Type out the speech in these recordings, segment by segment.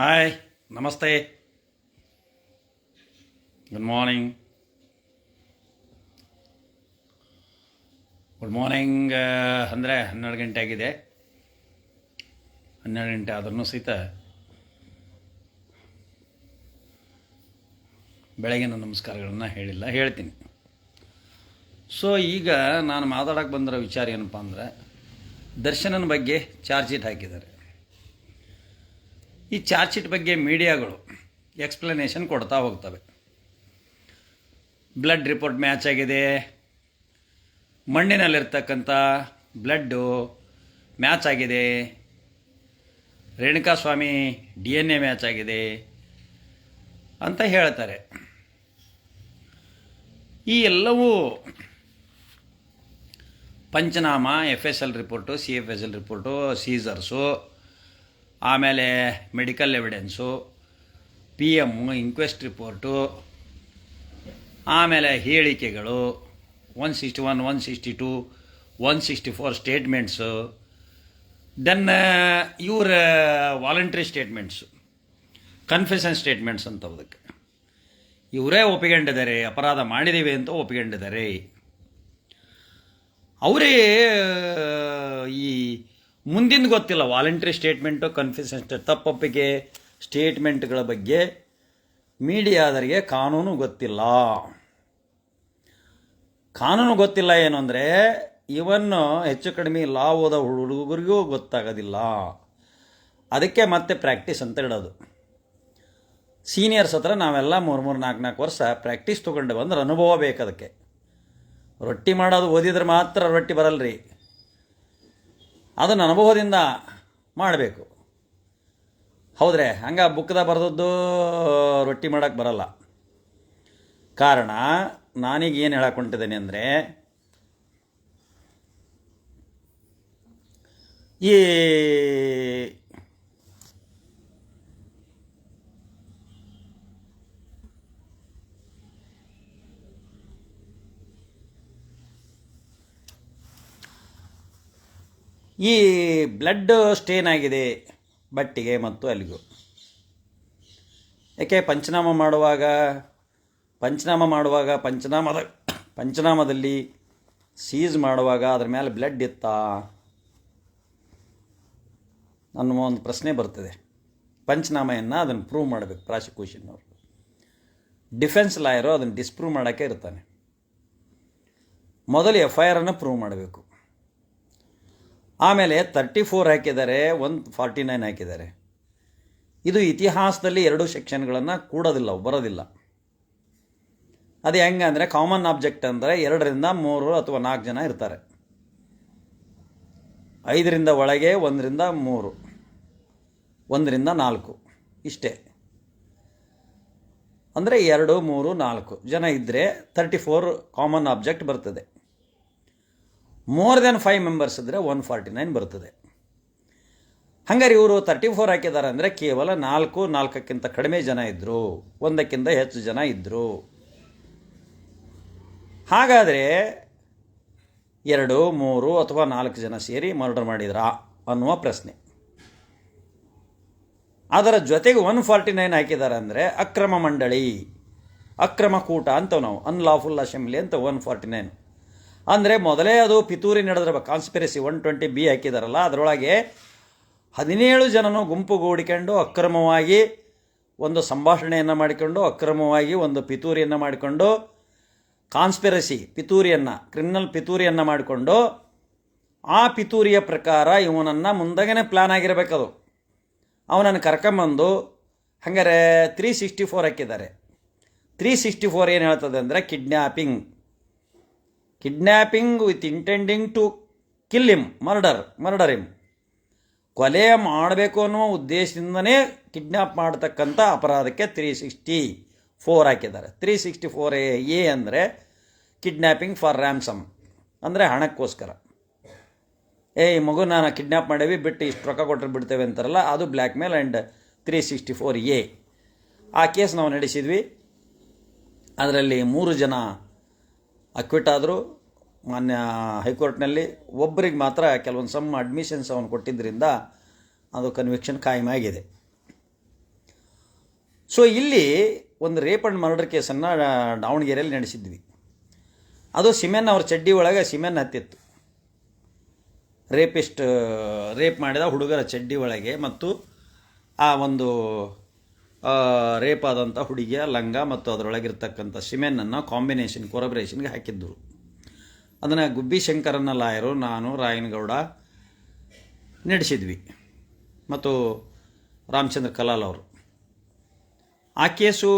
Hi, ನಮಸ್ತೆ, good morning. Good morning ಅಂದರೆ 12 ಗಂಟೆ ಆಗಿದೆ. 12 ಗಂಟೆ ಆದ್ರೂ ಸಹಿತ ಬೆಳಗಿನ ನಮಸ್ಕಾರಗಳನ್ನು ಹೇಳ್ತೀನಿ. ಸೊ ಈಗ ನಾನು ಮಾತಾಡೋಕ್ಕೆ ಬಂದಿರೋ ವಿಚಾರ ಏನಪ್ಪ ಅಂದರೆ, ದರ್ಶನನ ಬಗ್ಗೆ ಚಾರ್ಜ್ ಶೀಟ್ ಹಾಕಿದ್ದಾರೆ. ಈ ಚಾರ್ಜ್ ಶೀಟ್ ಬಗ್ಗೆ ಮೀಡಿಯಾಗಳು ಎಕ್ಸ್ಪ್ಲನೇಷನ್ ಕೊಡ್ತಾ ಹೋಗ್ತವೆ. ಬ್ಲಡ್ ರಿಪೋರ್ಟ್ ಮ್ಯಾಚ್ ಆಗಿದೆ, ಮಣ್ಣಿನಲ್ಲಿರ್ತಕ್ಕಂಥ ಬ್ಲಡ್ಡು ಮ್ಯಾಚ್ ಆಗಿದೆ, ರೇಣುಕಾಸ್ವಾಮಿ DNA ಮ್ಯಾಚ್ ಆಗಿದೆ ಅಂತ ಹೇಳ್ತಾರೆ. ಈ ಎಲ್ಲವೂ panchnama, FSL report, CFSL report, ಸೀಸರ್ಸು, ಆಮೇಲೆ medical evidence, PM inquest report, ಆಮೇಲೆ ಹೇಳಿಕೆಗಳು 161, 162, 164 ಸ್ಟೇಟ್ಮೆಂಟ್ಸು, ದೆನ್ ಇವರ ವಾಲಂಟ್ರಿ ಸ್ಟೇಟ್ಮೆಂಟ್ಸು, ಕನ್ಫೆಷನ್ ಸ್ಟೇಟ್ಮೆಂಟ್ಸ್ ಅಂತದಕ್ಕೆ ಇವರೇ ಒಪ್ಪಿಕೊಂಡಿದ್ದಾರೆ, ಅಪರಾಧ ಮಾಡಿದ್ದೀವಿ ಅಂತ ಒಪ್ಪಿಕೊಂಡಿದ್ದಾರೆ. ಅವರೇ ಈ ಮುಂದಿನ ಗೊತ್ತಿಲ್ಲ, ವಾಲಂಟ್ರಿ ಸ್ಟೇಟ್ಮೆಂಟು, ಕನ್ಫೆಷನ್ ತಪ್ಪೊಪ್ಪಿಗೆ ಸ್ಟೇಟ್ಮೆಂಟ್ಗಳ ಬಗ್ಗೆ ಮೀಡಿಯಾದರಿಗೆ ಕಾನೂನು ಗೊತ್ತಿಲ್ಲ. ಕಾನೂನು ಗೊತ್ತಿಲ್ಲ ಏನು ಅಂದರೆ, ಇವನ್ನು ಹೆಚ್ಚು ಕಡಿಮೆ ಲಾ ಓದೋ ಹುಡುಗರಿಗೂ ಗೊತ್ತಾಗೋದಿಲ್ಲ. ಅದಕ್ಕೆ ಮತ್ತೆ ಪ್ರಾಕ್ಟೀಸ್ ಅಂತ ಇಡೋದು. ಸೀನಿಯರ್ಸ್ ಹತ್ರ ನಾವೆಲ್ಲ 3 4 ವರ್ಷ ಪ್ರಾಕ್ಟೀಸ್ ತೊಗೊಂಡು ಬಂದ್ರೆ ಅನುಭವ ಬೇಕು. ಅದಕ್ಕೆ ರೊಟ್ಟಿ ಮಾಡೋದು ಓದಿದ್ರೆ ಮಾತ್ರ ರೊಟ್ಟಿ ಬರಲ್ರಿ, ಅದನ್ನು ಅನುಭವದಿಂದ ಮಾಡಬೇಕು. ಹೌದ್ರೆ? ಹಂಗೆ ಬುಕ್ದಾಗ ಬರೆದದ್ದು ರೊಟ್ಟಿ ಮಾಡೋಕ್ಕೆ ಬರಲ್ಲ. ಕಾರಣ ನಾನೀಗ ಏನು ಹೇಳಕ್ಕೊಂಡಿದ್ದೇನೆ ಅಂದರೆ, ಈ ಈ ಬ್ಲಡ್ ಸ್ಟೇನ್ ಆಗಿದೆ ಬಟ್ಟಿಗೆ ಮತ್ತು ಅಲ್ಲಿಗೂ. ಯಾಕೆ ಪಂಚನಾಮದಲ್ಲಿ ಸೀಸ್ ಮಾಡುವಾಗ ಅದ್ರ ಮೇಲೆ ಬ್ಲಡ್ ಇತ್ತಾ ಅನ್ನೋ ಒಂದು ಪ್ರಶ್ನೆ ಬರ್ತದೆ. ಪಂಚನಾಮೆಯನ್ನು ಅದನ್ನು ಪ್ರೂವ್ ಮಾಡಬೇಕು ಪ್ರಾಸಿಕ್ಯೂಷನ್ನವರು. ಡಿಫೆನ್ಸ್ ಲಾಯರು ಅದನ್ನು ಡಿಸ್ಪ್ರೂವ್ ಮಾಡೋಕ್ಕೆ ಇರ್ತಾನೆ. ಮೊದಲು FIR ಪ್ರೂವ್ ಮಾಡಬೇಕು. ಆಮೇಲೆ 34 ಹಾಕಿದ್ದಾರೆ, 149 ಹಾಕಿದ್ದಾರೆ. ಇದು ಇತಿಹಾಸದಲ್ಲಿ 2 ಸೆಕ್ಷನ್ಗಳನ್ನು ಕೂಡೋದಿಲ್ಲ, ಬರೋದಿಲ್ಲ. ಅದು ಹೆಂಗೆ ಅಂದರೆ, ಕಾಮನ್ ಆಬ್ಜೆಕ್ಟ್ ಅಂದರೆ 2 ರಿಂದ 3 ಅಥವಾ 4 ಜನ ಇರ್ತಾರೆ. 5 ರಿಂದ ಒಳಗೆ, 1 ರಿಂದ 3, 1 ರಿಂದ 4 ಇಷ್ಟೇ. ಅಂದರೆ 2, 3, 4 ಜನ ಇದ್ದರೆ 34 ಕಾಮನ್ ಆಬ್ಜೆಕ್ಟ್ ಬರ್ತದೆ. ಮೋರ್ ದೆನ್ 5 ಮೆಂಬರ್ಸ್ ಇದ್ದರೆ 149 ಬರ್ತದೆ. ಹಂಗಾರೆ ಇವರು 34 ಹಾಕಿದ್ದಾರೆ ಅಂದರೆ ಕೇವಲ 4ಕ್ಕಿಂತ ಕಡಿಮೆ ಜನ ಇದ್ದರು, 1ಕ್ಕಿಂತ ಹೆಚ್ಚು ಜನ ಇದ್ದರು. ಹಾಗಾದರೆ 2, 3 ಅಥವಾ 4 ಜನ ಸೇರಿ ಮರ್ಡರ್ ಮಾಡಿದ್ರಾ ಅನ್ನುವ ಪ್ರಶ್ನೆ. ಅದರ ಜೊತೆಗೆ 149 ಹಾಕಿದ್ದಾರೆ ಅಂದರೆ ಅಕ್ರಮ ಮಂಡಳಿ, ಅಕ್ರಮ ಕೂಟ ಅಂತವ್ ನಾವು, ಅನ್ಲಾಫುಲ್ ಅಸೆಂಬ್ಲಿ ಅಂತ 149. ಅಂದರೆ ಮೊದಲೇ ಅದು ಪಿತೂರಿ ನಡೆದ್ರೆ ಕಾನ್ಸ್ಪಿರಸಿ 120B ಹಾಕಿದಾರಲ್ಲ, ಅದರೊಳಗೆ 17 ಜನನು ಗುಂಪುಗೂಡಿಕೊಂಡು ಅಕ್ರಮವಾಗಿ ಒಂದು ಸಂಭಾಷಣೆಯನ್ನು ಮಾಡಿಕೊಂಡು, ಅಕ್ರಮವಾಗಿ ಒಂದು ಪಿತೂರಿಯನ್ನು ಮಾಡಿಕೊಂಡು, ಕಾನ್ಸ್ಪಿರಸಿ ಪಿತೂರಿಯನ್ನು, ಕ್ರಿಮಿನಲ್ ಪಿತೂರಿಯನ್ನು ಮಾಡಿಕೊಂಡು, ಆ ಪಿತೂರಿಯ ಪ್ರಕಾರ ಇವನನ್ನು ಮುಂದಾಗೇ ಪ್ಲ್ಯಾನ್ ಆಗಿರಬೇಕದು. ಅವನನ್ನು ಕರ್ಕೊಂಬಂದು ಹಾಗಾರೆ 364 ಹಾಕಿದ್ದಾರೆ. 364 ಏನು ಹೇಳ್ತದೆ ಅಂದರೆ, kidnapping with intending to kill him, murder him, ಕೊಲೆ ಮಾಡಬೇಕು ಅನ್ನುವ ಉದ್ದೇಶದಿಂದನೇ ಕಿಡ್ನ್ಯಾಪ್ ಮಾಡತಕ್ಕಂಥ ಅಪರಾಧಕ್ಕೆ 364 ಹಾಕಿದ್ದಾರೆ. 364A ಅಂದರೆ ಕಿಡ್ನ್ಯಾಪಿಂಗ್ ಫಾರ್ ರ್ಯಾಮ್ಸಮ್, ಅಂದರೆ ಹಣಕ್ಕೋಸ್ಕರ. ಈ ಮಗು ನಾನು ಕಿಡ್ನ್ಯಾಪ್ ಮಾಡೇವಿ, ಬಿಟ್ಟು ಇಷ್ಟು ರೊಕ್ಕ ಕೊಟ್ಟರೆ ಬಿಡ್ತೇವೆ ಅಂತಾರಲ್ಲ, ಅದು ಬ್ಲ್ಯಾಕ್ ಮೇಲ್. ಆ್ಯಂಡ್ 364A ಆ ಕೇಸ್ ನಾವು ನಡೆಸಿದ್ವಿ. ಅದರಲ್ಲಿ 3 ಜನ ಅಕ್ವಿಟ್ ಆದರು ಮಾನ್ಯ ಹೈಕೋರ್ಟ್ನಲ್ಲಿ. ಒಬ್ಬರಿಗೆ ಮಾತ್ರ ಕೆಲವೊಂದು ಸಮ್ ಅಡ್ಮಿಷನ್ಸ್ ಅವನು ಕೊಟ್ಟಿದ್ದರಿಂದ ಅದು ಕನ್ವಿಕ್ಷನ್ ಕಾಯಮಾಗಿದೆ. ಸೊ ಇಲ್ಲಿ ಒಂದು ರೇಪ್ ಆ್ಯಂಡ್ ಮರ್ಡರ್ ಕೇಸನ್ನು ದಾವಣಗೆರೆಯಲ್ಲಿ ನಡೆಸಿದ್ವಿ. ಅದು ಸಿಮೆನ್ ಅವ್ರ ಚಡ್ಡಿ ಒಳಗೆ ಸಿಮೆನ್ ಹತ್ತಿತ್ತು. ರೇಪ್ ಮಾಡಿದ ಹುಡುಗರ ಚಡ್ಡಿ ಒಳಗೆ ಮತ್ತು ಆ ಒಂದು ರೇಪ್ ಆದಂಥ ಹುಡುಗಿಯ ಲಂಗ ಮತ್ತು ಅದರೊಳಗಿರ್ತಕ್ಕಂಥ ಸಿಮೆನ್ನನ್ನು ಕಾಂಬಿನೇಷನ್ ಕೊರಬ್ರೇಷನ್ಗೆ ಹಾಕಿದ್ದರು. ಅದನ್ನು ಗುಬ್ಬಿ ಶಂಕರನ್ನ ಲಾಯರು, ನಾನು, ರಾಯನಗೌಡ ನಡೆಸಿದ್ವಿ ಮತ್ತು ರಾಮಚಂದ್ರ ಕಲಾಲ್ ಅವರು. ಆ ಕೇಸು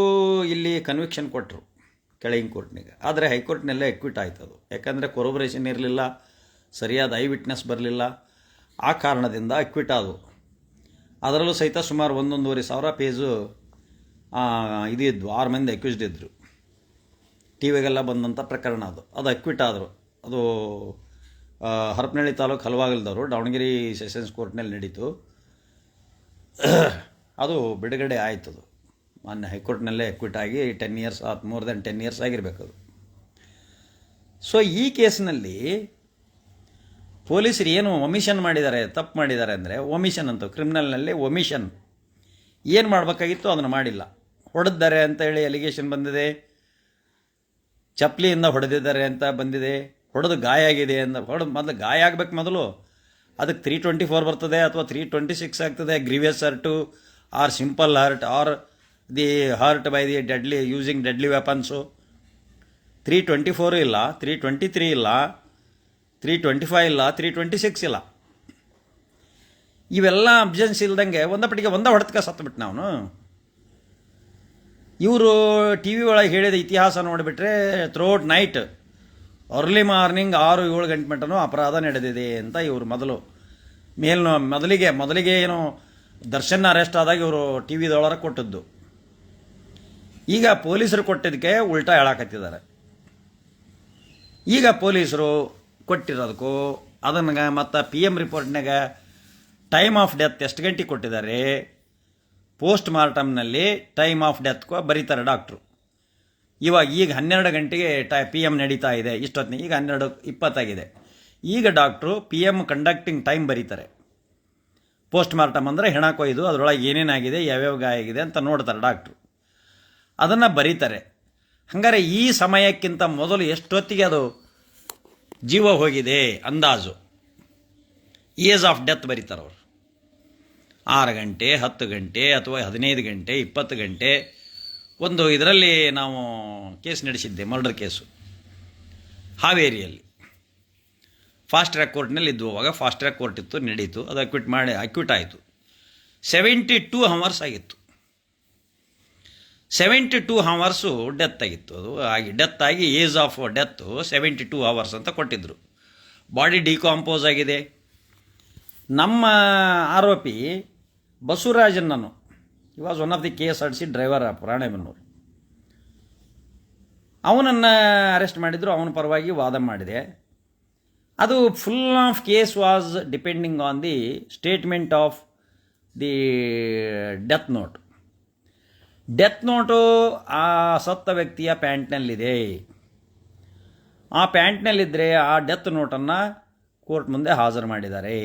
ಇಲ್ಲಿ ಕನ್ವಿಕ್ಷನ್ ಕೊಟ್ಟರು ಕೆಳಗಿನ ಕೋರ್ಟ್ನಿಗೆ. ಆದರೆ ಹೈಕೋರ್ಟ್ನಲ್ಲೇ ಎಕ್ವಿಟ್ ಆಯ್ತು ಅದು. ಯಾಕಂದರೆ ಕೊರಬ್ರೇಷನ್ ಇರಲಿಲ್ಲ, ಸರಿಯಾದ ಐ ವಿಟ್ನೆಸ್ ಬರಲಿಲ್ಲ. ಆ ಕಾರಣದಿಂದ ಎಕ್ವಿಟ್ ಆದವು. ಅದರಲ್ಲೂ ಸಹಿತ ಸುಮಾರು 1,500 ಪೇಜು ಇದಿದ್ವು. 6 ಮಂದಿ ಅಕ್ಯೂಸ್ಡ್ ಇದ್ದರು. ಟಿ ವಿಗೆಲ್ಲ ಬಂದಂಥ ಪ್ರಕರಣ ಅದು ಅಕ್ವಿಟ್ ಆದರು. ಅದು ಹರಪನಹಳ್ಳಿ ತಾಲೂಕು ಹಲವಾಗಲ್ದವರು ದಾವಣಗೆರೆ ಸೆಷನ್ಸ್ ಕೋರ್ಟ್ನಲ್ಲಿ ನಡೀತು. ಅದು ಬಿಡುಗಡೆ ಆಯ್ತದು. ಮೊನ್ನೆ ಹೈಕೋರ್ಟ್ನಲ್ಲೇ ಎಕ್ವಿಟ್ ಆಗಿ 10 ಇಯರ್ಸ್ ಮೋರ್ ದೆನ್ 10 ಇಯರ್ಸ್ ಆಗಿರಬೇಕದು. ಸೊ ಈ ಕೇಸ್ನಲ್ಲಿ ಪೊಲೀಸರು ಏನು ಒಮಿಷನ್ ಮಾಡಿದ್ದಾರೆ, ತಪ್ಪು ಮಾಡಿದ್ದಾರೆ ಅಂದರೆ ಒಮಿಷನ್ ಅಂತ ಕ್ರಿಮಿನಲ್ನಲ್ಲಿ ಒಮಿಷನ್. ಏನು ಮಾಡಬೇಕಾಗಿತ್ತು ಅದನ್ನು ಮಾಡಿಲ್ಲ. ಹೊಡೆದಿದ್ದಾರೆ ಅಂತ ಹೇಳಿ ಅಲಿಗೇಷನ್ ಬಂದಿದೆ, ಚಪ್ಪಲಿಯಿಂದ ಹೊಡೆದಿದ್ದಾರೆ ಅಂತ ಬಂದಿದೆ, ಹೊಡೆದು ಗಾಯ ಆಗಿದೆ ಅಂತ. ಮೊದಲು ಗಾಯ ಆಗಬೇಕು, ಮೊದಲು ಅದಕ್ಕೆ 324 ಬರ್ತದೆ ಅಥವಾ 326 ಆಗ್ತದೆ. Grievous hurt or simple hurt or the hurt by the using deadly weapons. 324 ಇಲ್ಲ, 323 ಇಲ್ಲ, 325 ಇಲ್ಲ, 326 ಇಲ್ಲ. ಇವೆಲ್ಲ ಅಬ್ಜೆನ್ಸ್ ಇಲ್ದಂಗೆ ಒಂದಪಟ್ಟಿಗೆ ಹೊಡೆತಕ್ಕೆ ಸತ್ತುಬಿಟ್ಟು ನಾವು. ಇವರು ಟಿ ವಿ ಒಳಗೆ ಹೇಳಿದ ಇತಿಹಾಸ ನೋಡಿಬಿಟ್ರೆ ಥ್ರೂಔಟ್ ನೈಟ್ ಅರ್ಲಿ ಮಾರ್ನಿಂಗ್ 6-7 ಗಂಟೆ ಮಟ್ಟನೂ ಅಪರಾಧ ನಡೆದಿದೆ ಅಂತ ಇವರು ಮೊದಲಿಗೆ ಏನು ದರ್ಶನ್ ಅರೆಸ್ಟ್ ಆದಾಗ ಇವರು ಟಿ ವಿದೊಳಗೆ ಕೊಟ್ಟದ್ದು. ಈಗ ಪೊಲೀಸರು ಕೊಟ್ಟಿದ್ದಕ್ಕೆ ಉಲ್ಟಾ ಹೇಳಾಕತ್ತಿದ್ದಾರೆ. ಈಗ ಪೊಲೀಸರು ಕೊಟ್ಟಿರೋದಕ್ಕೂ ಅದನ್ನು ಮತ್ತು PM ರಿಪೋರ್ಟ್ನಾಗ ಟೈಮ್ ಆಫ್ ಡೆತ್ ಎಷ್ಟು ಗಂಟೆಗೆ ಕೊಟ್ಟಿದ್ದಾರೆ, ಪೋಸ್ಟ್ ಮಾರ್ಟಮ್ನಲ್ಲಿ ಟೈಮ್ ಆಫ್ ಡೆತ್ ಬರೀತಾರೆ ಡಾಕ್ಟ್ರು. ಈಗ 12 ಗಂಟೆಗೆ PM ನಡೀತಾ ಇದೆ, ಇಷ್ಟೊತ್ತಿನ ಈಗ 12:20 ಆಗಿದೆ. ಈಗ ಡಾಕ್ಟ್ರು PM ಕಂಡಕ್ಟಿಂಗ್ ಟೈಮ್ ಬರೀತಾರೆ. ಪೋಸ್ಟ್ ಮಾರ್ಟಮ್ ಅಂದರೆ ಹೆಣ ಕೊಯ್ದು ಅದರೊಳಗೆ ಏನೇನಾಗಿದೆ, ಯಾವ್ಯಾವ ಗಾಯ ಆಗಿದೆ ಅಂತ ನೋಡ್ತಾರೆ ಡಾಕ್ಟ್ರು. ಅದನ್ನು ಬರೀತಾರೆ. ಹಾಗಾದ್ರೆ ಈ ಸಮಯಕ್ಕಿಂತ ಮೊದಲು ಎಷ್ಟೊತ್ತಿಗೆ ಅದು ಜೀವ ಹೋಗಿದೆ ಅಂದಾಜು ಏಜ್ ಆಫ್ ಡೆತ್ ಬರೀತಾರೆ ಅವರು. 6 ಗಂಟೆ, 10 ಗಂಟೆ ಅಥವಾ 15 ಗಂಟೆ, 20 ಗಂಟೆ. ಒಂದು ಇದರಲ್ಲಿ ನಾವು ಕೇಸ್ ನಡೆಸಿದ್ದೆ, ಮರ್ಡರ್ ಕೇಸು ಹಾವೇರಿಯಲ್ಲಿ. ಫಾಸ್ಟ್ ಟ್ರ್ಯಾಕ್ ಕೋರ್ಟ್ನಲ್ಲಿ ಇದ್ದು. ಅವಾಗ ಫಾಸ್ಟ್ ಟ್ರ್ಯಾಕ್ ಕೋರ್ಟ್ ಇತ್ತು, ನಡೀತು. ಅದು ಅಕ್ವಿಟ್ ಆಯಿತು. 72 ಅವರ್ಸ್ ಆಗಿತ್ತು. 72 ಅವರ್ಸು ಡೆತ್ ಆಗಿತ್ತು. ಅದು ಡೆತ್ ಆಗಿ ಏಜ್ ಆಫ್ ಡೆತ್ತು 72 ಅವರ್ಸ್ ಅಂತ ಕೊಟ್ಟಿದ್ದರು. ಬಾಡಿ ಡಿಕಾಂಪೋಸ್ ಆಗಿದೆ. ನಮ್ಮ ಆರೋಪಿ ಬಸವರಾಜನನ್ನು, ಈ was one of the KSRTC driver Ranebennur, ಅವನನ್ನು ಅರೆಸ್ಟ್ ಮಾಡಿದರು. ಅವನ ಪರವಾಗಿ ವಾದ ಮಾಡಿದೆ. ಅದು full of case was depending on the statement of the death note. Death note ಆ ಸತ್ತ ವ್ಯಕ್ತಿಯ ಪ್ಯಾಂಟ್ನಲ್ಲಿದೆ. ಆ ಪ್ಯಾಂಟ್ನಲ್ಲಿದ್ದರೆ ಆ ಡೆತ್ ನೋಟನ್ನು ಕೋರ್ಟ್ ಮುಂದೆ ಹಾಜರು ಮಾಡಿದ್ದಾರೆ.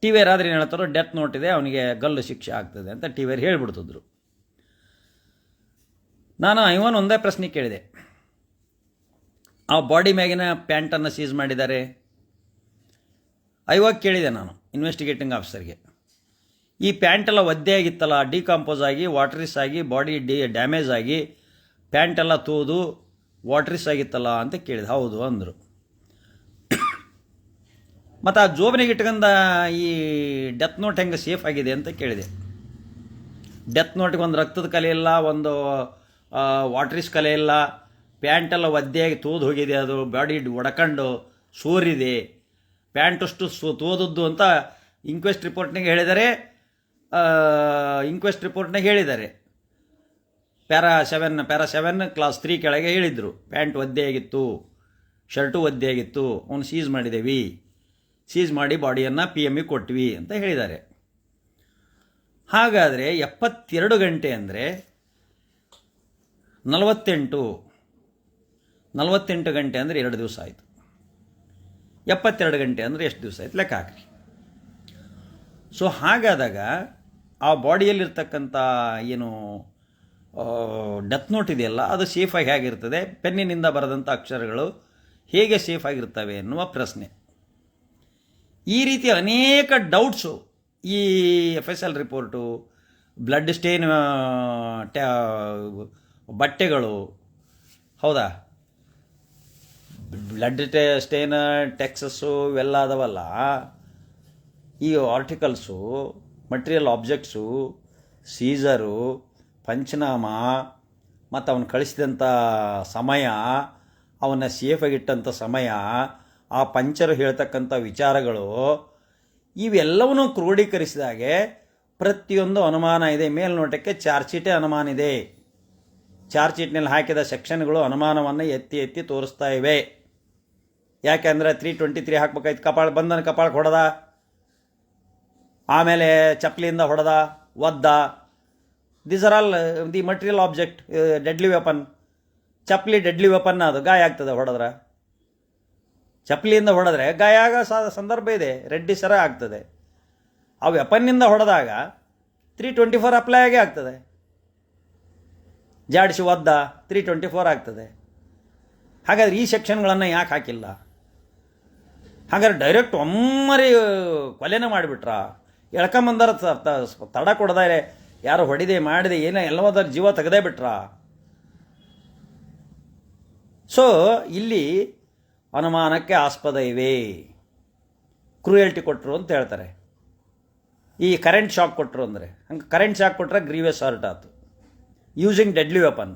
ಟಿ ವಿ ಆದ್ರೆ ಏನು ಹೇಳ್ತಾರೋ, ಡೆತ್ ನೋಟ್ ಇದೆ, ಅವನಿಗೆ ಗಲ್ಲು ಶಿಕ್ಷೆ ಆಗ್ತದೆ ಅಂತ ಟಿ ವಿಯರ್ ಹೇಳಿಬಿಡ್ತಿದ್ರು. ನಾನು ಇವನ್ ಒಂದೇ ಪ್ರಶ್ನೆ ಕೇಳಿದೆ. ಆ ಬಾಡಿ ಮ್ಯಾಗಿನ ಪ್ಯಾಂಟನ್ನು ಸೀಸ್ ಮಾಡಿದ್ದಾರೆ. ಇವಾಗ ಕೇಳಿದೆ ನಾನು ಇನ್ವೆಸ್ಟಿಗೇಟಿಂಗ್ ಆಫೀಸರ್ಗೆ, ಈ ಪ್ಯಾಂಟೆಲ್ಲ ಒದ್ದೆ ಆಗಿತ್ತಲ್ಲ, ಡಿಕಾಂಪೋಸ್ ಆಗಿ ವಾಟ್ರಿಸ್ ಆಗಿ ಬಾಡಿ ಡ್ಯಾಮೇಜ್ ಆಗಿ ಪ್ಯಾಂಟೆಲ್ಲ ತೋದು ವಾಟ್ರಿಸ್ ಆಗಿತ್ತಲ್ಲ ಅಂತ ಕೇಳಿದೆ. ಹೌದು ಅಂದರು. ಮತ್ತು ಆ ಜೋಬನಿಗೆ ಇಟ್ಕೊಂಡ ಈ ಡೆತ್ ನೋಟ್ ಹೆಂಗೆ ಸೇಫ್ ಆಗಿದೆ ಅಂತ ಕೇಳಿದೆ. ಡೆತ್ ನೋಟಿಗೆ ಒಂದು ರಕ್ತದ ಕಲೆ ಇಲ್ಲ, ಒಂದು ವಾಟ್ರಿಸ್ ಕಲೆ ಇಲ್ಲ, ಪ್ಯಾಂಟೆಲ್ಲ ಒದ್ದೆಯಾಗಿ ತೋದು ಹೋಗಿದೆ, ಅದು ಬಾಡಿ ಒಡ್ಕೊಂಡು ಸೋರಿದೆ, ಪ್ಯಾಂಟಷ್ಟು ತೋದದ್ದು ಅಂತ ಇನ್ಕ್ವೆಸ್ಟ್ ರಿಪೋರ್ಟ್ನಾಗ ಹೇಳಿದ್ದಾರೆ. ಪ್ಯಾರಾ 7 ಕ್ಲಾಸ್ 3 ಕೆಳಗೆ ಹೇಳಿದರು. ಪ್ಯಾಂಟ್ ಒದ್ದೆಯಾಗಿತ್ತು, ಶರ್ಟು ಒದ್ದೆಯಾಗಿತ್ತು, ಅವನು ಸೀಸ್ ಮಾಡಿದ್ದೇವೆ, ಸೀಸ್ ಮಾಡಿ ಬಾಡಿಯನ್ನು PM ಕೊಟ್ವಿ ಅಂತ ಹೇಳಿದ್ದಾರೆ. ಹಾಗಾದರೆ 72 ಗಂಟೆ ಅಂದರೆ 48 ಗಂಟೆ ಅಂದರೆ 2 ದಿವಸ ಆಯಿತು. 72 ಗಂಟೆ ಅಂದರೆ ಎಷ್ಟು ದಿವಸ ಆಯ್ತು ಲೆಕ್ಕ ಹಾಕ್ರಿ. ಸೊ ಹಾಗಾದಾಗ ಆ ಬಾಡಿಯಲ್ಲಿರ್ತಕ್ಕಂಥ ಏನು ಡೆತ್ ನೋಟ್ ಇದೆಯಲ್ಲ ಅದು ಸೇಫಾಗಿ ಹೇಗಿರ್ತದೆ, ಪೆನ್ನಿನಿಂದ ಬರೆದಂಥ ಅಕ್ಷರಗಳು ಹೇಗೆ ಸೇಫ್ ಆಗಿರ್ತವೆ ಎನ್ನುವ ಪ್ರಶ್ನೆ. ಈ ರೀತಿಯ ಅನೇಕ ಡೌಟ್ಸು ಈ FSL ರಿಪೋರ್ಟು, ಬ್ಲಡ್ ಸ್ಟೇನ್ ಬಟ್ಟೆಗಳು, ಹೌದಾ, ಬ್ಲಡ್ ಸ್ಟೇನ್ ಟೆಕ್ಸಸ್ಸು ಇವೆಲ್ಲ ಅದವಲ್ಲ, ಈ ಆರ್ಟಿಕಲ್ಸು, ಮಟೀರಿಯಲ್ ಆಬ್ಜೆಕ್ಟ್ಸು, ಸೀಸರು, ಪಂಚನಾಮ, ಮತ್ತು ಅವನು ಕಳಿಸಿದಂಥ ಸಮಯ, ಅವನ್ನ ಸೇಫಾಗಿಟ್ಟಂಥ ಸಮಯ, ಆ ಪಂಚರು ಹೇಳ್ತಕ್ಕಂಥ ವಿಚಾರಗಳು, ಇವೆಲ್ಲವನ್ನೂ ಕ್ರೋಢೀಕರಿಸಿದಾಗೆ ಪ್ರತಿಯೊಂದು ಅನುಮಾನ ಇದೆ. ಮೇಲ್ನೋಟಕ್ಕೆ ಚಾರ್ಜ್ ಶೀಟೇ ಅನುಮಾನ ಇದೆ. ಚಾರ್ಜ್ ಶೀಟ್ನಲ್ಲಿ ಹಾಕಿದ ಸೆಕ್ಷನ್ಗಳು ಅನುಮಾನವನ್ನು ಎತ್ತಿ ಎತ್ತಿ ತೋರಿಸ್ತಾ ಇವೆ. ಯಾಕೆಂದರೆ 323 ಹಾಕ್ಬೇಕಾಯ್ತು, ಬಂಧನ ಕಪಾಳಕ್ಕೆ ಹೊಡೆದ, ಆಮೇಲೆ ಚಪ್ಪಲಿಯಿಂದ ಹೊಡೆದ, ಒದ್ದ. These are all the material object, deadly weapon. ಚಪ್ಪಲಿ ಡೆಡ್ಲಿ ವೆಪನ್, ಅದು ಗಾಯ ಆಗ್ತದೆ ಹೊಡೆದ್ರೆ. ಚಪ್ಪಲಿಯಿಂದ ಹೊಡೆದ್ರೆ ಗಾಯ ಆಗೋ ಸಂದರ್ಭ ಇದೆ, ರೆಡ್ಡಿ ಸರ ಆಗ್ತದೆ. ಆ ವೆಪನ್ನಿಂದ ಹೊಡೆದಾಗ 324 ಅಪ್ಲೈ ಆಗೇ ಆಗ್ತದೆ. ಜಾಡಿಸಿ ಒದ್ದ 324 ಆಗ್ತದೆ. ಹಾಗಾದ್ರೆ ಈ ಸೆಕ್ಷನ್ಗಳನ್ನು ಯಾಕೆ ಹಾಕಿಲ್ಲ? ಹಾಗಾದ್ರೆ ಡೈರೆಕ್ಟ್ ಒಮ್ಮರಿ ಕೊಲೆನೇ ಮಾಡಿಬಿಟ್ರ? ಎಳ್ಕೊಂಬಂದಾರ ತಡ ಕೊಡದಾರೆ, ಯಾರು ಹೊಡಿದೆ ಮಾಡಿದೆ ಏನೋ ಎಲ್ಲವಾದ ಜೀವ ತೆಗೆದೇ ಬಿಟ್ರ? ಸೊ ಇಲ್ಲಿ ಅನುಮಾನಕ್ಕೆ ಆಸ್ಪದ ಇವೆ. ಕ್ರೂಯಲ್ಟಿ ಕೊಟ್ಟರು ಅಂತ ಹೇಳ್ತಾರೆ. ಈ ಕರೆಂಟ್ ಶಾಕ್ ಕೊಟ್ಟರು ಅಂದರೆ, ಹಂಗೆ ಕರೆಂಟ್ ಶಾಕ್ ಕೊಟ್ಟರೆ ಗ್ರೀವಿಯಸ್ ಹಾರ್ಟ್ ಆಯ್ತು. ಯೂಸಿಂಗ್ ಡೆಡ್ಲಿ ವೆಪನ್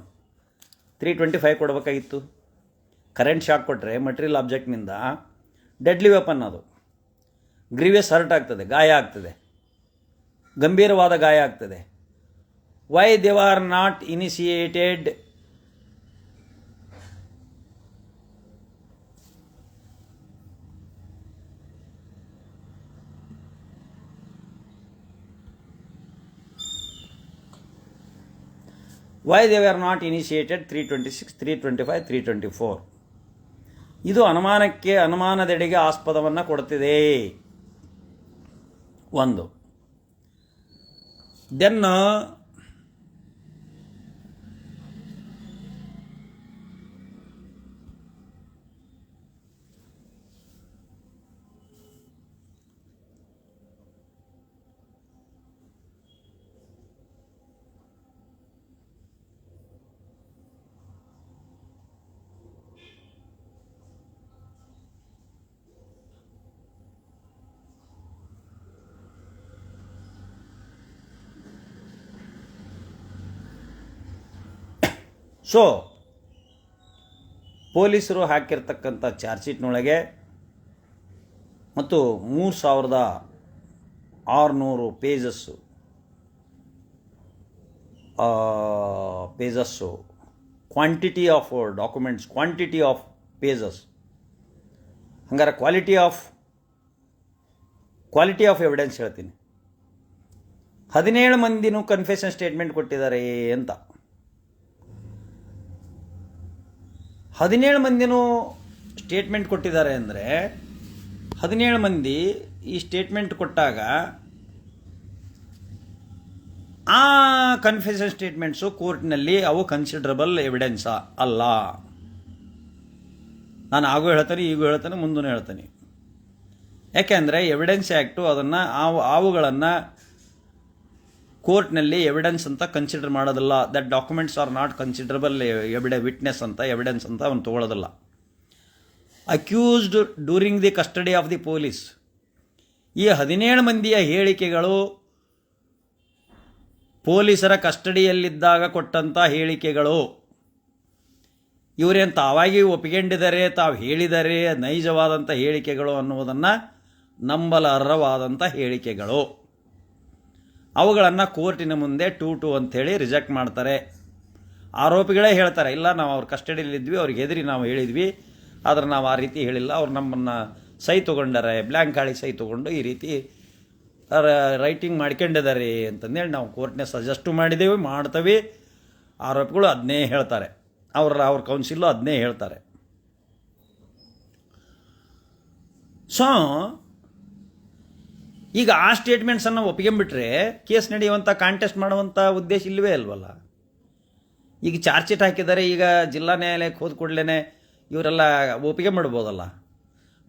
325 ಕೊಡಬೇಕಾಗಿತ್ತು. ಕರೆಂಟ್ ಶಾಕ್ ಕೊಟ್ಟರೆ ಮಟೀರಿಯಲ್ ಆಬ್ಜೆಕ್ಟ್ನಿಂದ ಡೆಡ್ಲಿ ವೆಪನ್, ಅದು ಗ್ರೀವಿಯಸ್ ಹರ್ಟ್ ಆಗ್ತದೆ, ಗಾಯ ಆಗ್ತದೆ, ಗಂಭೀರವಾದ ಗಾಯ ಆಗ್ತದೆ. Why they are not initiated? Why they are not initiated 326, 325, 324? ಇದು ಅನುಮಾನದೆಡೆಗೆ ಆಸ್ಪದವನ್ನು ಕೊಡ್ತಿದೆ. ಒಂದು. ದೆನ್ ಸೊ ಪೊಲೀಸರು ಹಾಕಿರ್ತಕ್ಕಂಥ ಚಾರ್ಜ್ ಶೀಟ್ನೊಳಗೆ ಮತ್ತು 3600 pages quantity of documents, quantity of pages. ಹಂಗಾರೆ ಕ್ವಾಲಿಟಿ ಆಫ್ ಎವಿಡೆನ್ಸ್ ಹೇಳ್ತೀನಿ. 17 ಮಂದಿನೂ ಕನ್ಫೆಷನ್ ಸ್ಟೇಟ್ಮೆಂಟ್ ಕೊಟ್ಟಿದ್ದಾರೆ ಅಂತ. 17 ಮಂದಿನೂ ಸ್ಟೇಟ್ಮೆಂಟ್ ಕೊಟ್ಟಿದ್ದಾರೆ ಅಂದರೆ 17 ಮಂದಿ ಈ ಸ್ಟೇಟ್ಮೆಂಟ್ ಕೊಟ್ಟಾಗ ಆ ಕನ್ಫೆಷನ್ ಸ್ಟೇಟ್ಮೆಂಟ್ಸು ಕೋರ್ಟ್ನಲ್ಲಿ ಅವು ಕನ್ಸಿಡರಬಲ್ ಎವಿಡೆನ್ಸಾ ಅಲ್ಲ. ನಾನು ಆಗೋ ಹೇಳ್ತಾನೆ, ಈಗೂ ಹೇಳ್ತಾನೆ, ಮುಂದೂ ಹೇಳ್ತಾನೆ. ಯಾಕೆಂದರೆ ಎವಿಡೆನ್ಸ್ ಆ್ಯಕ್ಟು ಅದನ್ನು ಅವುಗಳನ್ನು ಕೋರ್ಟ್ನಲ್ಲಿ ಎವಿಡೆನ್ಸ್ ಅಂತ ಕನ್ಸಿಡರ್ ಮಾಡೋದಿಲ್ಲ. That documents are not considerable witness ಅಂತ, ಎವಿಡೆನ್ಸ್ ಅಂತ ಅವನು ತೊಗೊಳ್ಳೋದಿಲ್ಲ. Accused during the custody of the police, ಈ 17 ಮಂದಿಯ ಹೇಳಿಕೆಗಳು ಪೊಲೀಸರ ಕಸ್ಟಡಿಯಲ್ಲಿದ್ದಾಗ ಕೊಟ್ಟಂಥ ಹೇಳಿಕೆಗಳು. ಇವರೇನು ತಾವಾಗಿ ಒಪ್ಪಿಕೊಂಡಿದ್ದಾರೆ, ತಾವು ಹೇಳಿದ್ದಾರೆ, ನೈಜವಾದಂಥ ಹೇಳಿಕೆಗಳು ಅನ್ನುವುದನ್ನು ನಂಬಲಾರ್ಹವಾದಂಥ ಹೇಳಿಕೆಗಳು. ಅವುಗಳನ್ನು ಕೋರ್ಟಿನ ಮುಂದೆ 2-2 ಅಂಥೇಳಿ ರಿಜೆಕ್ಟ್ ಮಾಡ್ತಾರೆ. ಆರೋಪಿಗಳೇ ಹೇಳ್ತಾರೆ, ಇಲ್ಲ ನಾವು ಅವ್ರ ಕಸ್ಟಡಿಯಲ್ಲಿದ್ವಿ, ಅವ್ರಿಗೆ ಹೆದರಿ ನಾವು ಹೇಳಿದ್ವಿ, ಆದರೆ ನಾವು ಆ ರೀತಿ ಹೇಳಿಲ್ಲ, ಅವ್ರು ನಮ್ಮನ್ನು ಸೈ ತೊಗೊಂಡಾರೆ, ಬ್ಲ್ಯಾಂಕ್ ಹಾಳಿ ಸೈ ತೊಗೊಂಡು ಈ ರೀತಿ ರೈಟಿಂಗ್ ಮಾಡ್ಕೊಂಡಿದ್ದಾರೆ ಅಂತಂದೇಳಿ ನಾವು ಕೋರ್ಟ್ನೇ ಸಜೆಸ್ಟು ಮಾಡಿದ್ದೇವೆ, ಮಾಡ್ತೇವೆ. ಆರೋಪಿಗಳು ಅದನ್ನೇ ಹೇಳ್ತಾರೆ, ಅವ್ರ ಕೌನ್ಸಿಲು ಅದನ್ನೇ ಹೇಳ್ತಾರೆ. ಸೊ ಈಗ ಆ ಸ್ಟೇಟ್ಮೆಂಟ್ಸನ್ನು ಒಪ್ಕೊಂಡ್ಬಿಟ್ರೆ ಕೇಸ್ ನಡೆಯುವಂಥ ಕಾಂಟೆಸ್ಟ್ ಮಾಡುವಂಥ ಉದ್ದೇಶ ಇಲ್ಲವೇ ಅಲ್ವಲ್ಲ. ಈಗ ಚಾರ್ಜ್ ಶೀಟ್ ಹಾಕಿದ್ದಾರೆ, ಈಗ ಜಿಲ್ಲಾ ನ್ಯಾಯಾಲಯಕ್ಕೆ ಹೋದ ಕೂಡಲೇ ಇವರೆಲ್ಲ ಒಪ್ಪಿಗೆ ಮಾಡ್ಬೋದಲ್ಲ.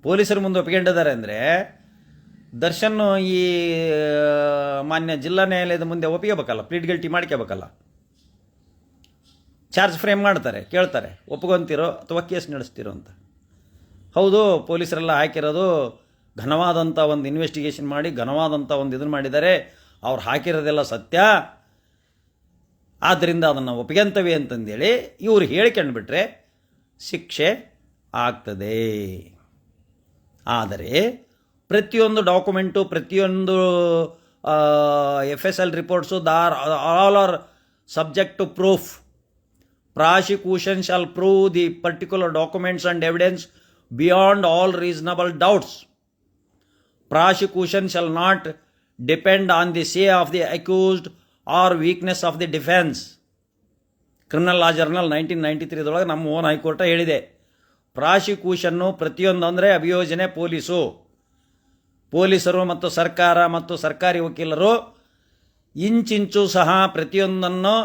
ಪೊಲೀಸರು ಮುಂದೆ ಒಪ್ಪಿಕೊಂಡಿದ್ದಾರೆ ಅಂದರೆ ದರ್ಶನ್ ಈ ಮಾನ್ಯ ಜಿಲ್ಲಾ ನ್ಯಾಯಾಲಯದ ಮುಂದೆ ಒಪ್ಪಿಗೆಬೇಕಲ್ಲ, ಪ್ಲೀಡ್ ಗಿಲ್ಟಿ ಮಾಡ್ಕೋಬೇಕಲ್ಲ. ಚಾರ್ಜ್ ಫ್ರೇಮ್ ಮಾಡ್ತಾರೆ, ಕೇಳ್ತಾರೆ ಒಪ್ಕೊಂತೀರೋ ಅಥವಾ ಕೇಸ್ ನಡೆಸ್ತೀರೋ ಅಂತ. ಹೌದು, ಪೊಲೀಸರೆಲ್ಲ ಹಾಕಿರೋದು ಘನವಾದಂಥ ಒಂದು ಇನ್ವೆಸ್ಟಿಗೇಷನ್ ಮಾಡಿ ಘನವಾದಂಥ ಒಂದು ಇದನ್ನು ಮಾಡಿದ್ದಾರೆ, ಅವ್ರು ಹಾಕಿರೋದೆಲ್ಲ ಸತ್ಯ, ಆದ್ದರಿಂದ ಅದನ್ನು ಒಪ್ಪಿಗೆಂತವೆ ಅಂತಂದೇಳಿ ಇವರು ಹೇಳಿಕೊಂಡ್ಬಿಟ್ರೆ ಶಿಕ್ಷೆ ಆಗ್ತದೆ. ಆದರೆ ಪ್ರತಿಯೊಂದು ಡಾಕ್ಯುಮೆಂಟು, ಪ್ರತಿಯೊಂದು FSL reports all are subject to proof. Prosecution shall prove the particular documents and evidence beyond all reasonable doubts. Prosecution shall not depend on the say of the accused or weakness of the defense. Criminal law journal 1993 ನಮ್ಮ own high court ಹೇಳಿದೆ, ಪ್ರಾಸಿಕ್ಯೂಷನ್ನು ಪ್ರತಿಯೊಂದು ಅಂದರೆ ಅಭಿಯೋಜನೆ ಪೊಲೀಸರು ಮತ್ತು ಸರ್ಕಾರ ಮತ್ತು ಸರ್ಕಾರಿ ವಕೀಲರು ಇಂಚಿಂಚು ಸಹ ಪ್ರತಿಯೊಂದನ್ನು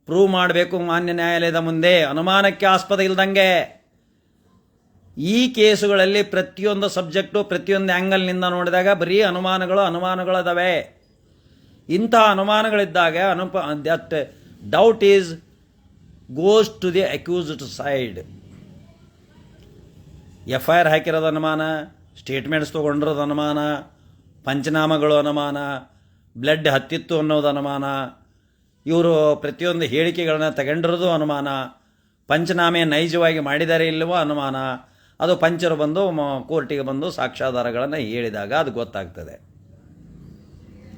ಪ್ರೂವ್ ಮಾಡಬೇಕು ಮಾನ್ಯ ನ್ಯಾಯಾಲಯದ ಮುಂದೆ, ಅನುಮಾನಕ್ಕೆ ಆಸ್ಪದ ಇಲ್ದಂಗೆ. ಈ ಕೇಸುಗಳಲ್ಲಿ ಪ್ರತಿಯೊಂದು ಸಬ್ಜೆಕ್ಟು ಪ್ರತಿಯೊಂದು ಆ್ಯಂಗಲ್ನಿಂದ ನೋಡಿದಾಗ ಬರೀ ಅನುಮಾನಗಳದಾವೆ. ಇಂಥ ಅನುಮಾನಗಳಿದ್ದಾಗ that doubt is goes to the accused side. FIR ಹಾಕಿರೋದು ಅನುಮಾನ, ಸ್ಟೇಟ್ಮೆಂಟ್ಸ್ ತೊಗೊಂಡಿರೋದು ಅನುಮಾನ, ಪಂಚನಾಮಗಳು ಅನುಮಾನ, ಬ್ಲಡ್ ಹತ್ತಿತ್ತು ಅನ್ನೋದು ಅನುಮಾನ, ಇವರು ಪ್ರತಿಯೊಂದು ಹೇಳಿಕೆಗಳನ್ನ ತಗೊಂಡಿರೋದು ಅನುಮಾನ, ಪಂಚನಾಮೆ ನೈಜವಾಗಿ ಮಾಡಿದ್ದಾರೆ ಇಲ್ಲವೋ ಅನುಮಾನ. ಅದು ಪಂಚರು ಬಂದು ಕೋರ್ಟಿಗೆ ಬಂದು ಸಾಕ್ಷ್ಯಾಧಾರಗಳನ್ನು ಹೇಳಿದಾಗ ಅದು ಗೊತ್ತಾಗ್ತದೆ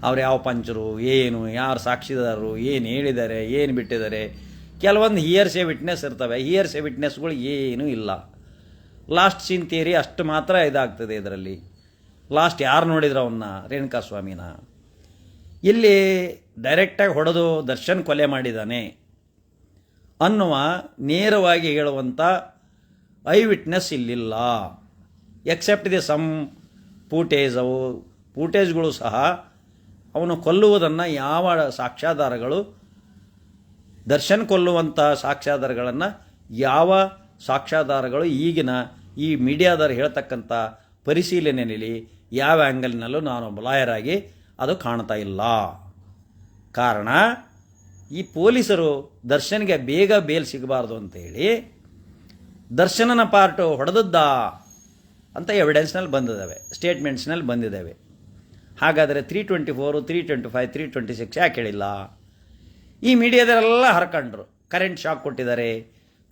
ಅವ್ರು ಯಾವ ಪಂಚರು, ಏನು, ಯಾರು ಸಾಕ್ಷಿದಾರರು, ಏನು ಹೇಳಿದ್ದಾರೆ, ಏನು ಬಿಟ್ಟಿದ್ದಾರೆ. ಕೆಲವೊಂದು ಹಿಯರ್ಸೆ ವಿಟ್ನೆಸ್ ಇರ್ತವೆ, ಹಿಯರ್ಸೆ ವಿಟ್ನೆಸ್ಗಳು ಏನೂ ಇಲ್ಲ. ಲಾಸ್ಟ್ ಸೀನ್ ಥಿಯರಿ ಅಷ್ಟು ಮಾತ್ರ ಇದಾಗ್ತದೆ ಇದರಲ್ಲಿ. ಲಾಸ್ಟ್ ಯಾರು ನೋಡಿದ್ರು ಅವನ್ನ, ರೇಣುಕಾಸ್ವಾಮಿನ. ಇಲ್ಲಿ ಡೈರೆಕ್ಟಾಗಿ ಹೊಡೆದು ದರ್ಶನ್ ಕೊಲೆ ಮಾಡಿದ್ದಾನೆ ಅನ್ನುವ ನೇರವಾಗಿ ಹೇಳುವಂಥ ಐ ವಿಟ್ನೆಸ್ ಇಲ್ಲಿಲ್ಲ. ಎಕ್ಸೆಪ್ಟ್ ದಿ ಸಮ್ ಫೂಟೇಜ್ಗಳು ಸಹ ಅವನು ಕೊಲ್ಲುವುದನ್ನು ಯಾವ ಸಾಕ್ಷ್ಯಾಧಾರಗಳು, ದರ್ಶನ್ ಕೊಲ್ಲುವಂಥ ಸಾಕ್ಷ್ಯಾಧಾರಗಳನ್ನು ಯಾವ ಸಾಕ್ಷ್ಯಾಧಾರಗಳು ಈಗಿನ ಈ ಮೀಡಿಯಾದವರು ಹೇಳ್ತಕ್ಕಂಥ ಪರಿಶೀಲನೆಯಲ್ಲಿ ಯಾವ ಆ್ಯಂಗಲ್ನಲ್ಲೂ ನಾನೊಬ್ಬ ಲಾಯರಾಗಿ ಅದು ಕಾಣ್ತಾ ಇಲ್ಲ. ಕಾರಣ ಈ ಪೊಲೀಸರು ದರ್ಶನ್ಗೆ ಬೇಗ ಬೇಲ್ ಸಿಗಬಾರ್ದು ಅಂತೇಳಿ ದರ್ಶನನ ಪಾರ್ಟು ಹೊಡೆದದ್ದ ಅಂತ ಎವಿಡೆನ್ಸ್ನಲ್ಲಿ ಬಂದಿದ್ದಾವೆ, ಸ್ಟೇಟ್ಮೆಂಟ್ಸ್ನಲ್ಲಿ ಬಂದಿದ್ದಾವೆ. ಹಾಗಾದರೆ 324, 325, 326 ಯಾಕೆ ಹೇಳಿಲ್ಲ? ಈ ಮೀಡಿಯಾದರೆಲ್ಲ ಹರ್ಕೊಂಡ್ರು. ಕರೆಂಟ್ ಶಾಕ್ ಕೊಟ್ಟಿದ್ದಾರೆ,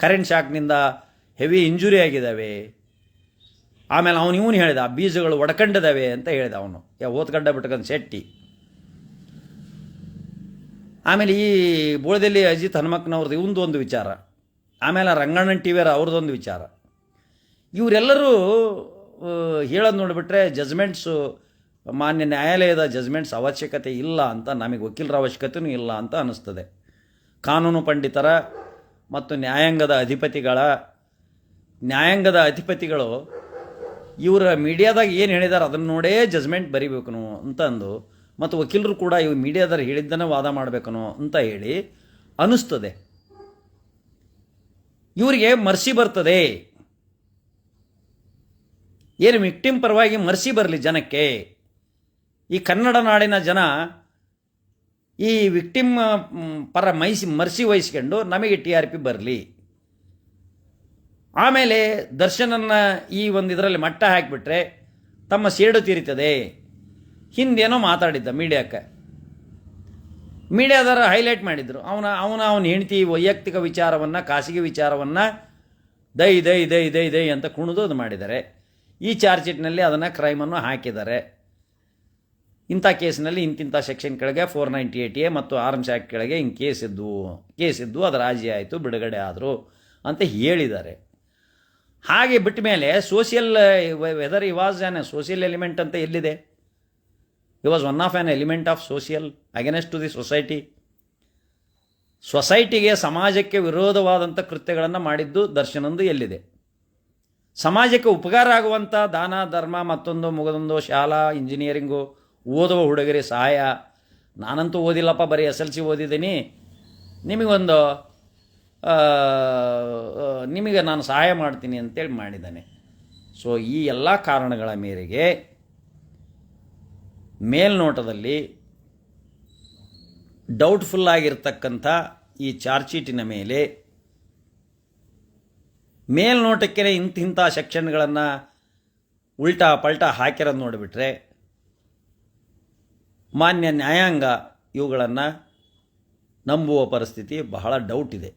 ಕರೆಂಟ್ ಶಾಕ್ನಿಂದ ಹೆವಿ ಇಂಜುರಿ ಆಗಿದ್ದಾವೆ. ಆಮೇಲೆ ಇವನು ಹೇಳಿದ ಬೀಜಗಳು ಒಡ್ಕೊಂಡಿದ್ದಾವೆ ಅಂತ ಹೇಳಿದ ಅವನು, ಓದ್ಕಂಡ ಬಿಟ್ಕೊಂಡು ಶೆಟ್ಟಿ. ಆಮೇಲೆ ಈ ಬೋಳದಲ್ಲಿ ಅಜಿತ್ ಹನುಮಕ್ಕನವ್ರದ್ದು ಇವಂದು ಒಂದು ವಿಚಾರ, ಆಮೇಲೆ ರಂಗಣ್ಣನ ಟಿವಿಯರ ಅವ್ರದ್ದೊಂದು ವಿಚಾರ. ಇವರೆಲ್ಲರೂ ಹೇಳೋದು ನೋಡಿಬಿಟ್ರೆ ಜಜ್ಮೆಂಟ್ಸು, ಮಾನ್ಯ ನ್ಯಾಯಾಲಯದ ಜಜ್ಮೆಂಟ್ಸ್ ಅವಶ್ಯಕತೆ ಇಲ್ಲ ಅಂತ, ನಮಗೆ ವಕೀಲರ ಅವಶ್ಯಕತೆಯೂ ಇಲ್ಲ ಅಂತ ಅನ್ನಿಸ್ತದೆ. ಕಾನೂನು ಪಂಡಿತರ ಮತ್ತು ನ್ಯಾಯಾಂಗದ ಅಧಿಪತಿಗಳು ಇವರ ಮೀಡಿಯಾದಾಗ ಏನು ಹೇಳಿದ್ದಾರೆ ಅದನ್ನು ನೋಡೇ ಜಜ್ಮೆಂಟ್ ಬರಿಬೇಕು ಅಂತಂದು, ಮತ್ತು ವಕೀಲರು ಕೂಡ ಇವು ಮೀಡಿಯಾದಾರ ಹೇಳಿದ್ದನ್ನು ವಾದ ಮಾಡಬೇಕನೋ ಅಂತ ಹೇಳಿ ಅನ್ನಿಸ್ತದೆ. ಇವರಿಗೆ ಮರ್ಸಿ ಬರ್ತದೆ. ಏನು ವಿಕ್ಟಿಮ್ ಪರವಾಗಿ ಮರ್ಸಿ ಬರಲಿ ಜನಕ್ಕೆ. ಈ ಕನ್ನಡ ನಾಡಿನ ಜನ ಈ ವಿಕ್ಟಿಮ್ ಪರ ಮರ್ಸಿ ವಹಿಸ್ಕೊಂಡು ನಮಗೆ TRP ಬರಲಿ. ಆಮೇಲೆ ದರ್ಶನನ್ನು ಈ ಒಂದು ಇದರಲ್ಲಿ ಮಟ್ಟ ಹಾಕಿಬಿಟ್ರೆ ತಮ್ಮ ಸೇಡು ತೀರಿತದೆ. ಹಿಂದೇನೋ ಮಾತಾಡಿದ್ದ ಮೀಡಿಯಾದಾರ ಹೈಲೈಟ್ ಮಾಡಿದರು. ಅವನ ಹೆಂಡತಿ ವೈಯಕ್ತಿಕ ವಿಚಾರವನ್ನು, ಖಾಸಗಿ ವಿಚಾರವನ್ನು ದೈ ಅಂತ ಕುಣಿದು ಅದು ಮಾಡಿದ್ದಾರೆ. ಈ ಚಾರ್ಜ್ ಶೀಟ್ನಲ್ಲಿ ಅದನ್ನು ಕ್ರೈಮನ್ನು ಹಾಕಿದ್ದಾರೆ. ಇಂಥ ಕೇಸಿನಲ್ಲಿ ಇಂತಿಂಥ ಸೆಕ್ಷನ್ ಕೆಳಗೆ 498A ಮತ್ತು ಆರ್ಮ್ಸ್ ಆ್ಯಕ್ಟ್ ಕೆಳಗೆ ಹಿಂಗೆ ಕೇಸಿದ್ದು ಅದು ರಾಜಿ ಆಯಿತು, ಬಿಡುಗಡೆ ಆದರು ಅಂತ ಹೇಳಿದ್ದಾರೆ. ಹಾಗೆ ಬಿಟ್ಟ ಮೇಲೆ social whether he was an social element ಅಂತ ಎಲ್ಲಿದೆ? He was one of an element of social against to the ಸೊಸೈಟಿಗೆ, ಸಮಾಜಕ್ಕೆ ವಿರೋಧವಾದಂಥ ಕೃತ್ಯಗಳನ್ನು ಮಾಡಿದ್ದು ದರ್ಶನಂದು ಎಲ್ಲಿದೆ? ಸಮಾಜಕ್ಕೆ ಉಪಕಾರ ಆಗುವಂಥ ದಾನ ಧರ್ಮ, ಮತ್ತೊಂದು ಮುಗದೊಂದು ಶಾಲಾ ಇಂಜಿನಿಯರಿಂಗು ಓದುವ ಹುಡುಗರಿ ಸಹಾಯ. ನಾನಂತೂ ಓದಿಲ್ಲಪ್ಪ, ಬರೀ SLC ಓದಿದ್ದೀನಿ. ನಿಮಗೊಂದು ನಿಮಗೆ ನಾನು ಸಹಾಯ ಮಾಡ್ತೀನಿ ಅಂತೇಳಿ ಮಾಡಿದ್ದಾನೆ. ಸೊ ಈ ಎಲ್ಲ ಕಾರಣಗಳ ಮೇರೆಗೆ ಮೇಲ್ನೋಟದಲ್ಲಿ ಡೌಟ್ಫುಲ್ ಆಗಿರ್ತಕ್ಕಂಥ ಈ ಚಾರ್ಜ್ ಶೀಟಿನ ಮೇಲೆ ಮೇಲ್ನೋಟಕ್ಕೆ ಇಂತಿಂಥ ಸೆಕ್ಷನ್ಗಳನ್ನು ಉಲ್ಟಾ ಪಲ್ಟಾ ಹಾಕಿರೋದು ನೋಡಿಬಿಟ್ರೆ ಮಾನ್ಯ ನ್ಯಾಯಾಂಗ ಇವುಗಳನ್ನು ನಂಬುವ ಪರಿಸ್ಥಿತಿ ಬಹಳ ಡೌಟ್ ಇದೆ.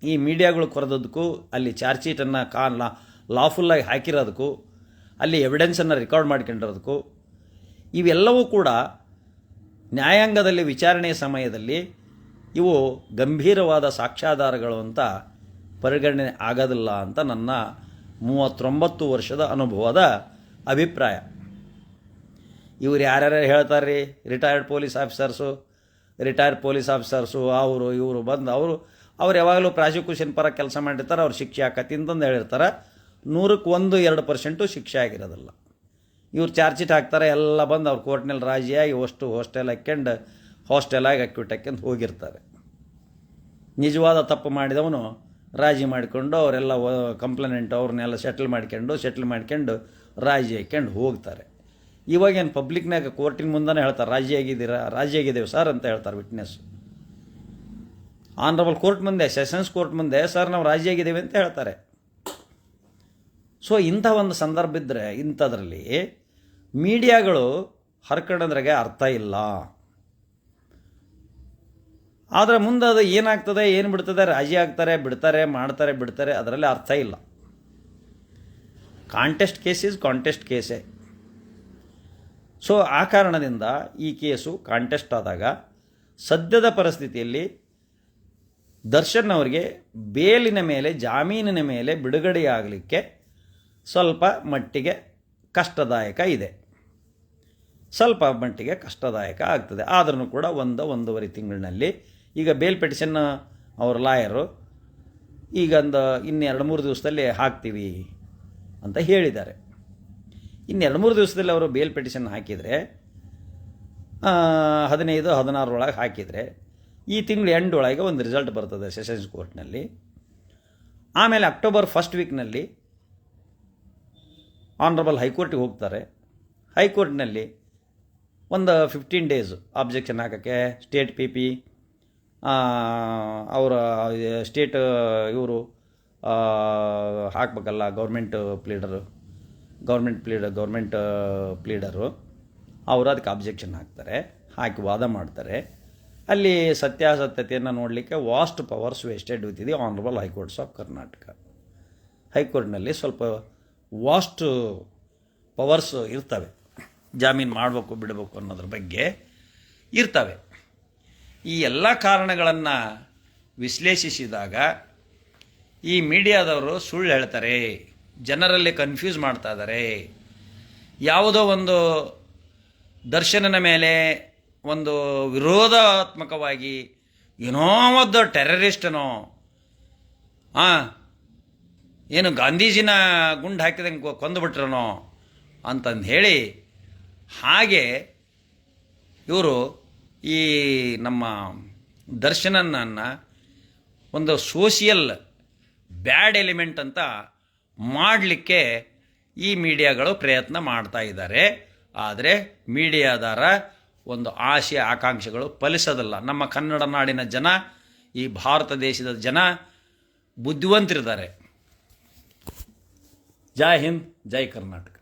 ಈ ಮೀಡಿಯಾಗಳು ಕೊರೆದದಕ್ಕೂ ಅಲ್ಲಿ ಚಾರ್ಜ್ ಶೀಟನ್ನು ಲಾಫುಲ್ಲಾಗಿ ಹಾಕಿರೋದಕ್ಕೂ ಅಲ್ಲಿ ಎವಿಡೆನ್ಸನ್ನು ರೆಕಾರ್ಡ್ ಮಾಡ್ಕೊಂಡಿರೋದಕ್ಕೂ ಇವೆಲ್ಲವೂ ಕೂಡ ನ್ಯಾಯಾಂಗದಲ್ಲಿ ವಿಚಾರಣೆಯ ಸಮಯದಲ್ಲಿ ಇವು ಗಂಭೀರವಾದ ಸಾಕ್ಷ್ಯಾಧಾರಗಳು ಅಂತ ಪರಿಗಣನೆ ಆಗೋದಿಲ್ಲ ಅಂತ ನನ್ನ 39 ವರ್ಷದ ಅನುಭವದ ಅಭಿಪ್ರಾಯ. ಇವ್ರು ಯಾರ್ಯಾರು ಹೇಳ್ತಾರೆ ರೀ, ರಿಟೈರ್ಡ್ ಪೊಲೀಸ್ ಆಫೀಸರ್ಸು ಅವರು ಇವರು ಬಂದು ಅವ್ರು ಯಾವಾಗಲೂ ಪ್ರಾಸಿಕ್ಯೂಷನ್ ಪರ ಕೆಲಸ ಮಾಡಿರ್ತಾರೆ, ಅವ್ರು ಶಿಕ್ಷೆ ಆಕತಿ ಅಂತಂದು ಹೇಳಿರ್ತಾರೆ. 100ಕ್ಕೆ 1-2% ಶಿಕ್ಷೆ ಆಗಿರೋದಿಲ್ಲ. ಇವ್ರು ಚಾರ್ಜ್ ಶೀಟ್ ಹಾಕ್ತಾರೆ, ಎಲ್ಲ ಬಂದು ಅವ್ರು ಕೋರ್ಟ್ನಲ್ಲಿ ರಾಜಿಯಾಗಿ ಹಾಸ್ಟೆಲಾಗಿ ಅಕ್ಯೂಟ್ ಹಾಕ್ಯಂತ ಹೋಗಿರ್ತಾರೆ. ನಿಜವಾದ ತಪ್ಪು ಮಾಡಿದವನು ರಾಜಿ ಮಾಡಿಕೊಂಡು ಅವರೆಲ್ಲ ಕಂಪ್ಲೇಂಟ್ ಅವ್ರನ್ನೆಲ್ಲ ಸೆಟ್ಲ್ ಮಾಡ್ಕೊಂಡು ರಾಜಿ ಹಾಕ್ಯಂಡು ಹೋಗ್ತಾರೆ. ಇವಾಗೇನು ಪಬ್ಲಿಕ್ನಾಗ ಕೋರ್ಟಿನ ಮುಂದೆ ಹೇಳ್ತಾರೆ ರಾಜಿ ಆಗಿದ್ದೇವೆ ಸರ್ ಅಂತ ಹೇಳ್ತಾರೆ ವಿಟ್ನೆಸ್. ಆನರಬಲ್ ಕೋರ್ಟ್ ಮುಂದೆ, ಸೆಷನ್ಸ್ ಕೋರ್ಟ್ ಮುಂದೆ ಸರ್ ನಾವು ರಾಜಿ ಆಗಿದ್ದೇವೆ ಅಂತ ಹೇಳ್ತಾರೆ. ಸೊ ಇಂಥ ಒಂದು ಸಂದರ್ಭ ಇದ್ದರೆ ಇಂಥದ್ರಲ್ಲಿ ಮೀಡಿಯಾಗಳು ಹರ್ಕೊಂಡ್ರಾಗೆ ಅರ್ಥ ಇಲ್ಲ. ಆದರೆ ಮುಂದೆ ಅದು ಏನಾಗ್ತದೆ ಏನು ಬಿಡ್ತದೆ, ರಾಜಿ ಆಗ್ತಾರೆ ಬಿಡ್ತಾರೆ ಅದರಲ್ಲಿ ಅರ್ಥ ಇಲ್ಲ. ಕಾಂಟೆಸ್ಟ್ ಕೇಸೇ. ಸೊ ಆ ಕಾರಣದಿಂದ ಈ ಕೇಸು ಕಾಂಟೆಸ್ಟ್ ಆದಾಗ ಸದ್ಯದ ಪರಿಸ್ಥಿತಿಯಲ್ಲಿ ದರ್ಶನ್ ಅವರಿಗೆ ಬೇಲಿನ ಮೇಲೆ, ಜಾಮೀನಿನ ಮೇಲೆ ಬಿಡುಗಡೆಯಾಗಲಿಕ್ಕೆ ಸ್ವಲ್ಪ ಮಟ್ಟಿಗೆ ಕಷ್ಟದಾಯಕ ಇದೆ. ಸ್ವಲ್ಪ ಮಟ್ಟಿಗೆ ಕಷ್ಟದಾಯಕ ಆಗ್ತದೆ. ಆದ್ರೂ ಕೂಡ 1-1.5 ತಿಂಗಳಿನಲ್ಲಿ ಈಗ ಬೇಲ್ ಪಿಟಿಷನ್ ಅವ್ರ ಲಾಯರು ಈಗ ಇನ್ನು 2-3 ದಿವಸದಲ್ಲಿ ಹಾಕ್ತೀವಿ ಅಂತ ಹೇಳಿದ್ದಾರೆ. ಇನ್ನು 2-3 ದಿವಸದಲ್ಲಿ ಅವರು ಬೇಲ್ ಪಿಟಿಷನ್ ಹಾಕಿದರೆ 15-16 ಒಳಗೆ ಹಾಕಿದರೆ ಈ ತಿಂಗಳು ಎಂಡ್ ಒಳಗೆ ಒಂದು ರಿಸಲ್ಟ್ ಬರ್ತದೆ ಸೆಷನ್ಸ್ ಕೋರ್ಟ್ನಲ್ಲಿ. ಆಮೇಲೆ ಅಕ್ಟೋಬರ್ 1st ವೀಕ್ನಲ್ಲಿ ಆನರಬಲ್ ಹೈಕೋರ್ಟಿಗೆ ಹೋಗ್ತಾರೆ. ಹೈಕೋರ್ಟ್ನಲ್ಲಿ ಒಂದು 15 ಡೇಸ್ ಅಬ್ಜೆಕ್ಷನ್ ಹಾಕೋಕ್ಕೆ ಸ್ಟೇಟ್ PP ಅವರ ಸ್ಟೇಟ್ ಇವರು ಹಾಕಬೇಕಲ್ಲ, ಗೌರ್ಮೆಂಟ್ ಪ್ಲೀಡರು ಅವರು ಅದಕ್ಕೆ ಅಬ್ಜೆಕ್ಷನ್ ಹಾಕಿ ವಾದ ಮಾಡ್ತಾರೆ. ಅಲ್ಲಿ ಸತ್ಯಾಸತ್ಯತೆಯನ್ನು ನೋಡಲಿಕ್ಕೆ vast powers vested with the honourable high courts of Karnataka. ಹೈಕೋರ್ಟ್ನಲ್ಲಿ ಸ್ವಲ್ಪ ವಾಸ್ಟ್ ಪವರ್ಸ್ ಇರ್ತವೆ, ಜಾಮೀನು ಮಾಡಬೇಕು ಬಿಡಬೇಕು ಅನ್ನೋದ್ರ ಬಗ್ಗೆ ಇರ್ತವೆ. ಈ ಎಲ್ಲ ಕಾರಣಗಳನ್ನು ವಿಶ್ಲೇಷಿಸಿದಾಗ ಈ ಮೀಡಿಯಾದವರು ಸುಳ್ಳು ಹೇಳ್ತಾರೆ, ಜನರಲ್ಲಿ ಕನ್ಫ್ಯೂಸ್ ಮಾಡ್ತಾ ಇದ್ದಾರೆ. ಯಾವುದೋ ಒಂದು ದರ್ಶನನ ಮೇಲೆ ಒಂದು ವಿರೋಧಾತ್ಮಕವಾಗಿ ಏನೋ ಒಂದು ಟೆರರಿಸ್ಟನೋ ಏನು ಗಾಂಧೀಜಿನ ಗುಂಡು ಹಾಕಿದಂಗೆ ಕೊಂದುಬಿಟ್ರನೋ ಅಂತಂದು ಹೇಳಿ ಹಾಗೆ ಇವರು ಈ ನಮ್ಮ ದರ್ಶನನನ್ನು ಒಂದು ಸೋಷಿಯಲ್ ಬ್ಯಾಡ್ ಎಲಿಮೆಂಟ್ ಅಂತ ಮಾಡಲಿಕ್ಕೆ ಈ ಮೀಡಿಯಾಗಳು ಪ್ರಯತ್ನ ಮಾಡ್ತಾ ಇದ್ದಾರೆ. ಆದರೆ ಮೀಡಿಯಾದಾರ ಒಂದು ಆಶೆ ಆಕಾಂಕ್ಷೆಗಳು ಫಲಿಸೋದಿಲ್ಲ. ನಮ್ಮ ಕನ್ನಡ ನಾಡಿನ ಜನ, ಈ ಭಾರತ ದೇಶದ ಜನ ಬುದ್ಧಿವಂತರಿದ್ದಾರೆ. ಜೈ ಹಿಂದ್, ಜೈ ಕರ್ನಾಟಕ.